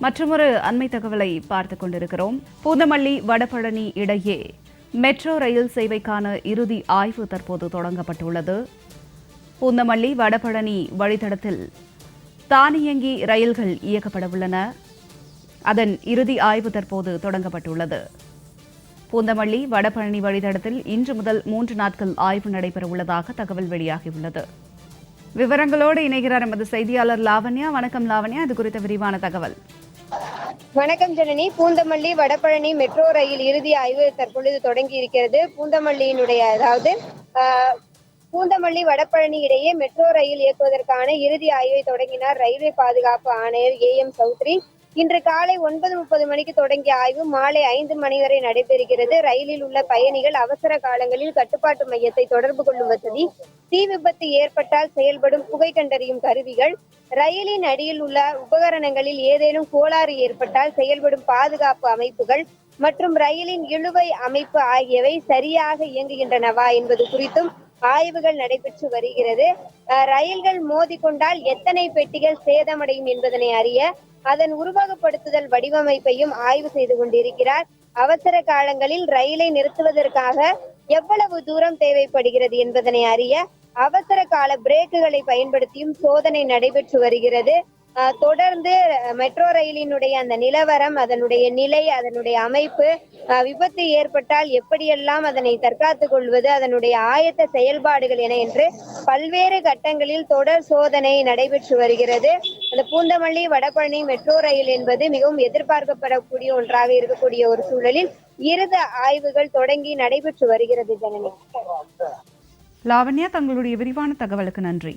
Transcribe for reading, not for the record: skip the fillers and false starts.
மற்றொரு அண்மை தகவலை பார்த்துக் கொண்டிருக்கிறோம். பூந்தமல்லி வடபழனி இடையே மெட்ரோ ரயில் சேவைக்கான இறுதி ஆய்வு தற்போது தொடங்கப்பட்டுள்ளது. பூந்தமல்லி வடபழனி வழித்தடத்தில் தானியங்கி ரயில்கள் இயக்கப்படவுள்ளன. அதன் இறுதி ஆய்வு தற்போது தொடங்கப்பட்டுள்ளது. பூந்தமல்லி வடபழனி வழித்தடத்தில் இன்று முதல் 3 நாட்கள் ஆய்வு நடைபெறவுள்ளதாக தகவல் வெளியாகியுள்ளது. விவரங்களோடு இணைகிறார் எமது செய்தியாளர் லாவண்யா. வணக்கம் லாவண்யா, இது குறித்த விரிவான தகவல். வணக்கம் ஜனனி. பூந்தமல்லி வடபழனி மெட்ரோ ரயில் இறுதி ஆய்வு தற்பொழுது தொடங்கி இருக்கிறது. பூந்தமல்லி வடபழனி இடையே மெட்ரோ ரயில் இயக்குவதற்கான இறுதி ஆய்வை தொடங்கினார் ரயில்வே பாதுகாப்பு ஆணையர் AM சௌத்ரி. இன்று காலை 9:30 மணிக்கு தொடங்கிய ஆய்வு மாலை 5 மணி வரை நடைபெறுகிறது. ரயிலில் உள்ள பயணிகள் அவசர காலங்களில் கட்டுப்பாட்டு மையத்தை தொடர்பு கொள்ளும் வசதி, தீ விபத்து ஏற்பட்டால் செயல்படும் புகை கண்டறியும் கருவிகள், ரயிலின் அடியில் உள்ள உபகரணங்களில் ஏதேனும் கோளாறு ஏற்பட்டால் செயல்படும் பாதுகாப்பு அமைப்புகள் மற்றும் ரயிலின் இழுவை அமைப்பு ஆகியவை சரியாக இயங்குகின்றனவா என்பது குறித்தும் ஆய்வுகள் நடைபெற்று வருகிறது. ரயில்கள் மோதிக்கொண்டால் எத்தனை பெட்டிகள் சேதமடையும் என்பதனை அறிய அதன் உருவகப்படுத்துதல் வடிவமைப்பையும் ஆய்வு செய்து கொண்டிருக்கிறார். அவசர காலங்களில் ரயிலை நிறுத்துவதற்காக எவ்வளவு தூரம் தேவைப்படுகிறது என்பதனை அறிய அவசர கால பிரேக்குகளை பயன்படுத்தியும் சோதனை நடைபெற்று வருகிறது. தொடர்ந்து மெட்ரோ ரயிலினுடைய அந்த நிலவரம், அதனுடைய நிலை, அதனுடைய அமைப்பு, விபத்து ஏற்பட்டால் எப்படியெல்லாம் அதனை தற்காத்துக் கொள்வது, அதனுடைய ஆயத்த செயல்பாடுகள் என என்று பல்வேறு கட்டங்களில் தொடர் சோதனை நடைபெற்று வருகிறது. அந்த பூந்தமல்லி வடபழனி மெட்ரோ ரயில் என்பது மிகவும் எதிர்பார்க்கப்படக்கூடிய ஒன்றாக இருக்கக்கூடிய ஒரு சூழலில் இறுதி ஆய்வுகள் தொடங்கி நடைபெற்று வருகிறது. ஜனனி, லாவண்யா, தங்களுடைய விரிவான தகவலுக்கு நன்றி.